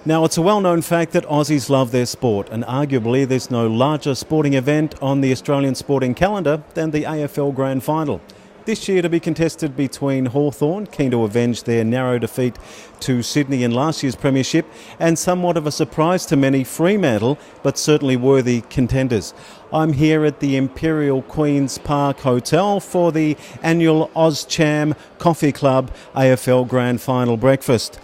Now, it's a well-known fact that Aussies love their sport, and arguably there's no larger sporting event on the Australian sporting calendar than the AFL Grand Final. This year to be contested between Hawthorn, keen to avenge their narrow defeat to Sydney in last year's premiership, and somewhat of a surprise to many, Fremantle, but certainly worthy contenders. I'm here at the Imperial Queens Park Hotel for the annual Aust Cham Coffee Club AFL Grand Final breakfast.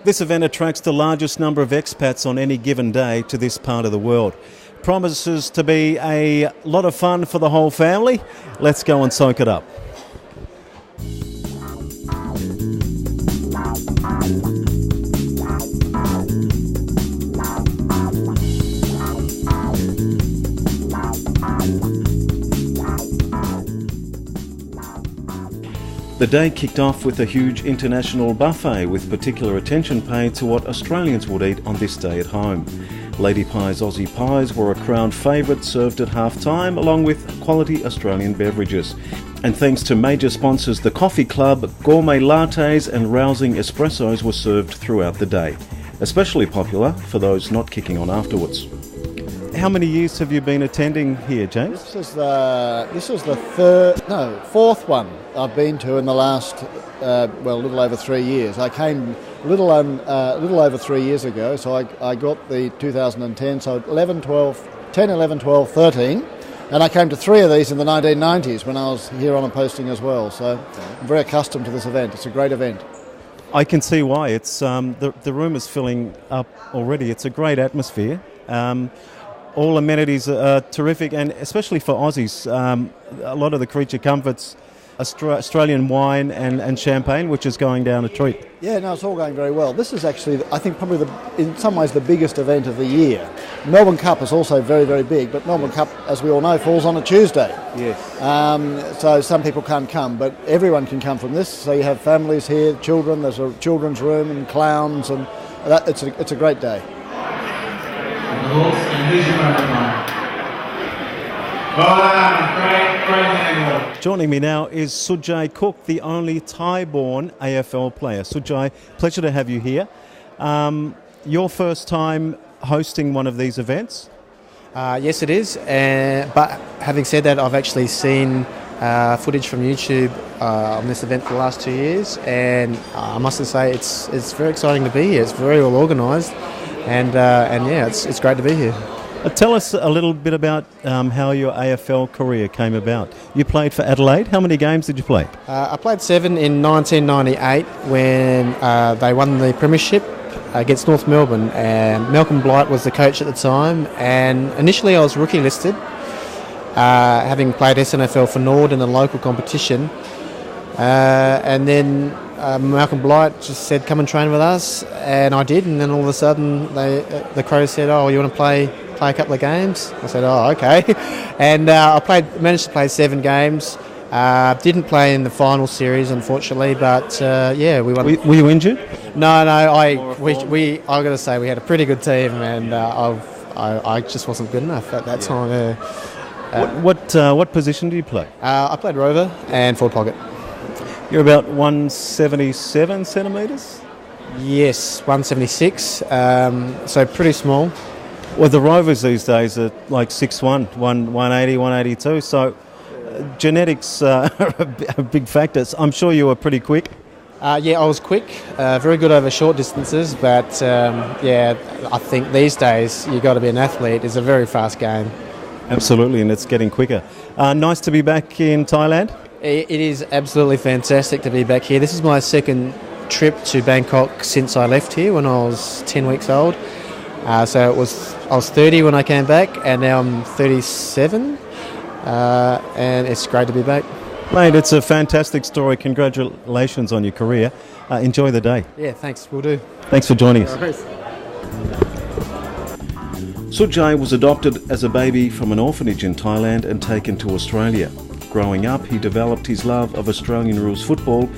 This event attracts the largest number of expats on any given day to this part of the world. Promises to be a lot of fun for the whole family. Let's go and soak it up. The day kicked off with a huge international buffet with particular attention paid to what Australians would eat on this day at home. Lady Pie's Aussie Pies were a crowned favourite, served at half-time along with quality Australian beverages. And thanks to major sponsors the Coffee Club, gourmet lattes and rousing espressos were served throughout the day. Especially popular for those not kicking on afterwards. How many years have you been attending here, James? This is the fourth one I've been to in the last, a little over 3 years. I came a little over 3 years ago, so I got the 2010, so 11, 12, 13, and I came to three of these in the 1990s when I was here on a posting as well, so I'm very accustomed to this event. It's a great event. I can see why. It's the room is filling up already. It's a great atmosphere. All amenities are terrific, and especially for Aussies, a lot of the creature comforts, Australian wine and champagne, which is going down a treat. Yeah, no, it's all going very well. This is actually, I think, probably in some ways the biggest event of the year. Melbourne Cup is also very, very big, but Melbourne Cup, as we all know, falls on a Tuesday. Yes. So some people can't come, but everyone can come from this. So you have families here, children, there's a children's room and clowns, and it's a great day. Joining me now is Sujay Cook, the only Thai-born AFL player. Sujay, pleasure to have you here. Your first time hosting one of these events? Yes, it is. But having said that, I've actually seen footage from YouTube on this event for the last 2 years, and I must say it's very exciting to be here. It's very well organised, and yeah, it's great to be here. Tell us a little bit about how your AFL career came about. You played for Adelaide. How many games did you play? I played 7 in 1998 when they won the premiership against North Melbourne, and Malcolm Blight was the coach at the time, and initially I was rookie listed, having played SNFL for Nord in the local competition, and then Malcolm Blight just said, come and train with us, and I did, and then all of a sudden the Crows said, oh, you want to play a couple of games? I said, oh, okay. And I managed to play 7 games. Didn't play in the final series, unfortunately, but yeah, we won. Were you injured? No, I got to say we had a pretty good team, and I just wasn't good enough at that time. What position do you play? I played rover and forward pocket. You're about 177 centimetres? Yes, 176, so pretty small. Well, the Rovers these days are like 6'1", 180, 182, so genetics are a big factor. I'm sure you were pretty quick. Yeah, I was quick, very good over short distances, but yeah, I think these days you've got to be an athlete. It's a very fast game. Absolutely, and it's getting quicker. Nice to be back in Thailand. It is absolutely fantastic to be back here. This is my second trip to Bangkok since I left here when I was 10 weeks old. So I was 30 when I came back, and now I'm 37, and it's great to be back. Mate, it's a fantastic story. Congratulations on your career. Enjoy the day. Yeah, thanks. Will do. Thanks for joining us. Right. Sujay was adopted as a baby from an orphanage in Thailand and taken to Australia. Growing up, he developed his love of Australian rules football,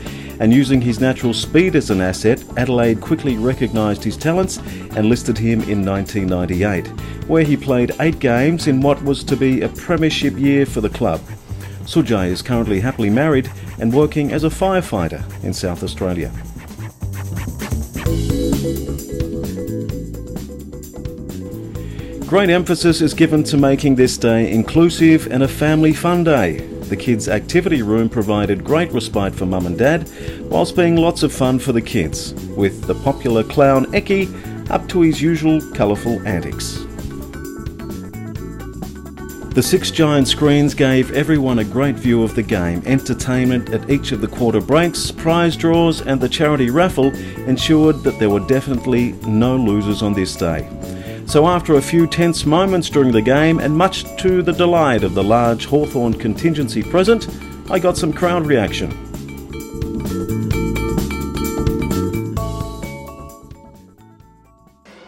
and using his natural speed as an asset, Adelaide quickly recognised his talents and listed him in 1998, where he played 8 games in what was to be a premiership year for the club. Sujay is currently happily married and working as a firefighter in South Australia. Great emphasis is given to making this day inclusive and a family fun day. The kids' activity room provided great respite for mum and dad, whilst being lots of fun for the kids, with the popular clown Eki up to his usual colourful antics. The 6 giant screens gave everyone a great view of the game. Entertainment at each of the quarter breaks, prize draws and the charity raffle ensured that there were definitely no losers on this day. So after a few tense moments during the game, and much to the delight of the large Hawthorn contingency present, I got some crowd reaction.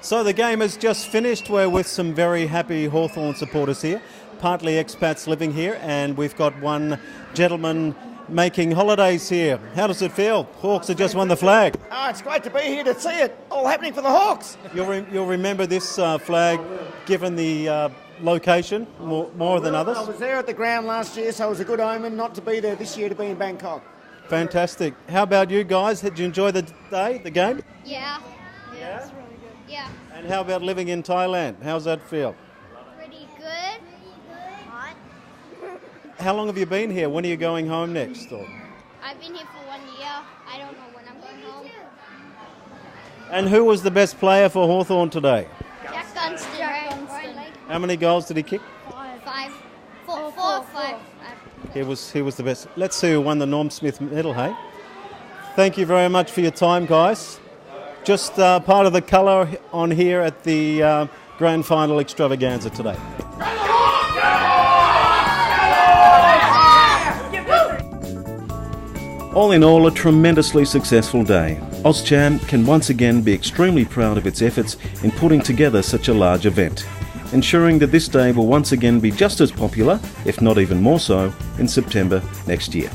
So the game has just finished. We're with some very happy Hawthorn supporters here, partly expats living here, and we've got one gentleman making holidays here. How does it feel? Hawks have just won the flag. Oh, it's great to be here to see it all happening for the Hawks. You'll remember this flag, given the location, more than others? I was there at the ground last year, so it was a good omen not to be there this year, to be in Bangkok. Fantastic. How about you guys? Did you enjoy the day, the game? Yeah. Yeah, it's really good. Yeah. And how about living in Thailand? How's that feel? Pretty good. Hot. How long have you been here? When are you going home next? Or? I've been here for 1 year. I don't know when I'm going home. And who was the best player for Hawthorn today? Jack Gunston. How many goals did he kick? 5. 4 or 5. He was the best. Let's see who won the Norm Smith medal, hey? Thank you very much for your time, guys. Just part of the colour on here at the Grand Final extravaganza today. All in all, a tremendously successful day. Aust Cham can once again be extremely proud of its efforts in putting together such a large event, ensuring that this day will once again be just as popular, if not even more so, in September next year.